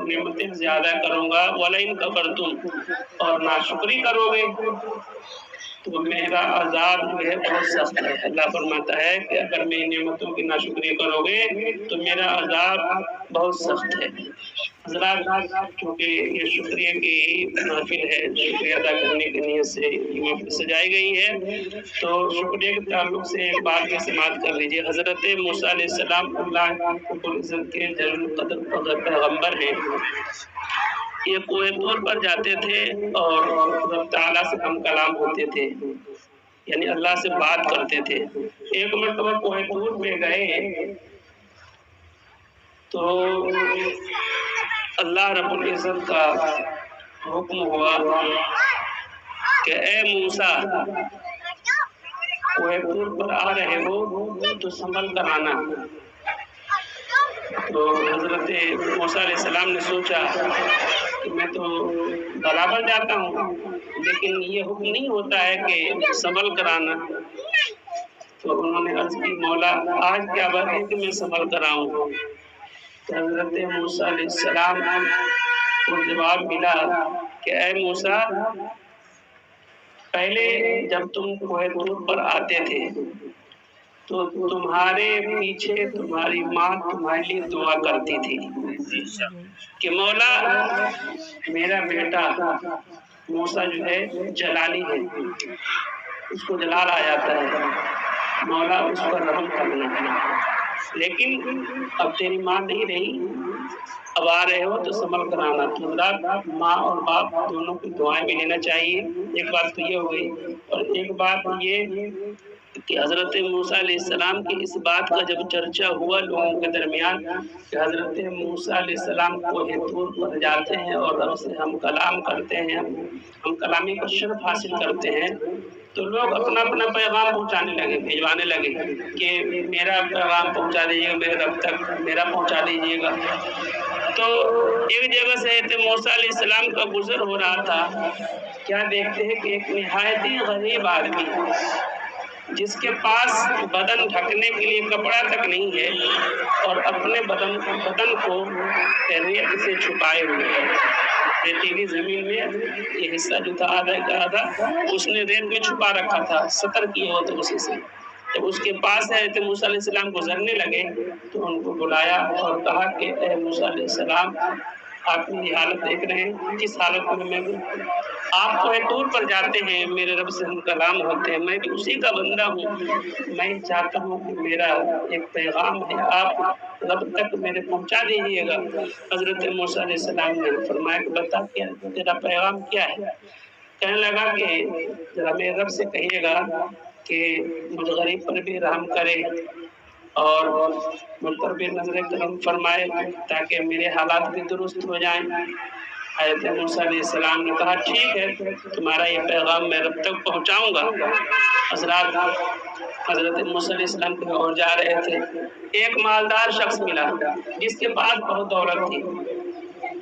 اور نعمتیں زیادہ کروں گا، وَلَئِن كَفَرْتُمْ اور ناشکری کرو گے تو میرا عذاب جو ہے بہت سخت ہے۔ اللہ فرماتا ہے کہ اگر میری نعمتوں کی ناشکری کرو گے تو میرا عذاب بہت سخت ہے۔ حضرات، چونکہ یہ شکریہ کی محفل ہے، شکریہ ادا کرنے کی نیت سے یہ محفل سجائی گئی ہے، تو شکریہ کے تعلق سے ایک بات کی سماعت کر لیجیے۔ حضرت موسیٰ علیہ السلام اللہ رب العزت کے جلیل القدر پیغمبر ہیں۔ یہ کوہ طور پر جاتے تھے اور رب تعالیٰ سے ہم کلام ہوتے تھے، یعنی اللہ سے بات کرتے تھے۔ ایک مرتبہ کوہ طور پہ گئے تو اللہ رب العزت کا حکم ہوا کہ اے موسیٰ، کوہ طور پر آ رہے ہو تو سنبھل کر آنا۔ تو حضرت موسیٰ علیہ السلام نے سوچا کہ میں تو برابر جاتا ہوں، لیکن یہ حکم نہیں ہوتا ہے کہ سنبھل کر آنا۔ تو انہوں نے عرض کی مولا آج کیا بات ہے کہ میں سنبھل کر آؤں؟ تو حضرت موسیٰ علیہ السلام کو جواب ملا کہ اے موسیٰ، پہلے جب تم کوہ طور پر آتے تھے تو تمہارے پیچھے تمہاری ماں تمہارے لیے دعا کرتی تھی کہ مولا میرا بیٹا موسیٰ جو ہے جلالی ہے، اس کو جلال آ جاتا ہے، مولا اس پر رحم کرنا۔ لیکن اب تیری ماں نہیں رہی، اب آ رہے ہو تو سنبھل کر آنا۔ تو حضرات، ماں اور باپ دونوں کی دعائیں بھی لینا چاہیے۔ ایک بات تو یہ ہو گئی، اور ایک بات یہ کہ حضرت موسیٰ علیہ السلام کی اس بات کا جب چرچا ہوا لوگوں کے درمیان کہ حضرت موسیٰ علیہ السلام کوہ طور پر جاتے ہیں اور رب سے ہم کلام کرتے ہیں، ہم کلامی کا شرف حاصل کرتے ہیں، تو لوگ اپنا اپنا پیغام پہنچانے لگے، بھیجوانے لگے کہ میرا پیغام پہنچا دیجیے گا میرے رب تک، میرا پہنچا دیجیے گا۔ تو ایک جگہ سے حضرت موسیٰ علیہ السلام کا گزر ہو رہا تھا، کیا دیکھتے ہیں کہ ایک نہایت ہی غریب آدمی جس کے پاس بدن ڈھکنے کے لیے کپڑا تک نہیں ہے اور اپنے بدن کو ریت سے چھپائے ہوئے ہے۔ ریتیلی زمین میں یہ حصہ جو تھا آدھا کا آدھا اس نے ریت میں چھپا رکھا تھا، ستر کیے ہوتے اسی سے۔ جب اس کے پاس حضرت موسیٰ علیہ السلام گزرنے لگے تو ان کو بلایا اور کہا کہ اے موسیٰ علیہ السلام، آپ میری حالت دیکھ رہے ہیں، کس حالت میں میں ہوں؟ آپ کوہ طور پر جاتے ہیں، میرے رب سے ہم کلام ہوتے ہیں، میں بھی اسی کا بندہ ہوں، میں چاہتا ہوں کہ میرا ایک پیغام ہے، آپ رب تک میرے پہنچا دیجیے گا۔ حضرت موسیٰ علیہ السلام نے فرمایا کہ بتا کیا تیرا پیغام کیا ہے؟ کہنے لگا کہ ذرا میرے رب سے کہیے گا کہ مجھ غریب پر بھی رحم کرے اور مجھ پر بھی نظر کرم فرمائے تاکہ میرے حالات بھی درست ہو جائیں۔ حضرت موسیٰ علیہ السلام نے کہا ٹھیک ہے، تمہارا یہ پیغام میں رب تک پہنچاؤں گا۔ حضرات، حضرت موسیٰ علیہ السلام کہیں اور جا رہے تھے، ایک مالدار شخص ملا جس کے پاس بہت دولت تھی۔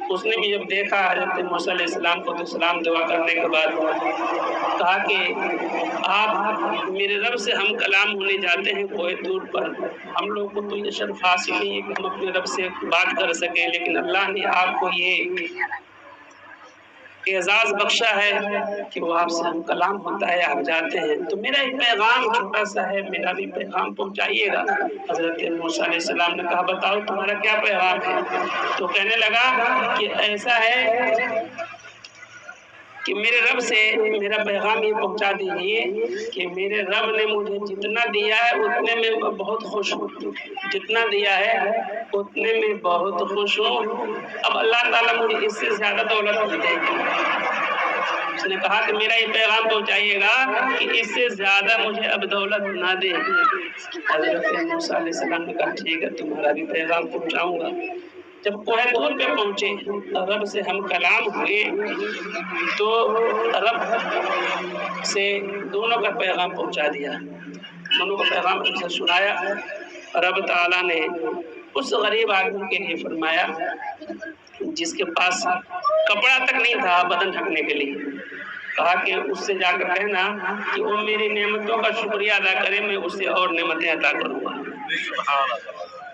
اس نے بھی جب دیکھا حضرت موسیٰ علیہ السلام کو تو سلام دعا کرنے کے بعد کہا کہ آپ میرے رب سے ہم کلام ہونے جاتے ہیں کوہ طور پر، ہم لوگ کو تو یہ شرف حاصل نہیں ہے کہ ہم اپنے رب سے بات کر سکیں، لیکن اللہ نے آپ کو یہ اعزاز بخشا ہے کہ وہ آپ سے ہم کلام ہوتا ہے، آپ جاتے ہیں، تو میرا ایک پیغام چھوٹا سا ہے، میرا بھی پیغام پہنچائیے گا۔ حضرت موسیٰ علیہ السلام نے کہا بتاؤ تمہارا کیا پیغام ہے؟ تو کہنے لگا کہ ایسا ہے کہ میرے رب سے میرا پیغام یہ پہنچا دیجیے کہ میرے رب نے مجھے جتنا دیا ہے اتنے میں بہت خوش ہوں، جتنا دیا ہے اتنے میں بہت خوش ہوں، اب اللہ تعالیٰ مجھے اس سے زیادہ دولت نہیں دے گی۔ اس نے کہا کہ میرا یہ پیغام پہنچائیے گا کہ اس سے زیادہ مجھے اب دولت نہ دے۔ حضرت موسیٰ علیہ السلام نے کہا ٹھیک ہے، تمہارا بھی پیغام پہنچاؤں گا۔ جب کوہ طور پہ پہنچے، رب سے ہم کلام ہوئے تو رب سے دونوں کا پیغام پہنچا دیا، دونوں کا پیغام رب سے سنایا۔ رب تعالیٰ نے اس غریب آدمی کے لیے فرمایا جس کے پاس کپڑا تک نہیں تھا بدن ڈھکنے کے لیے، کہا کہ اس سے جا کر کہنا کہ وہ میری نعمتوں کا شکریہ ادا کرے، میں اسے اور نعمتیں عطا کروں گا۔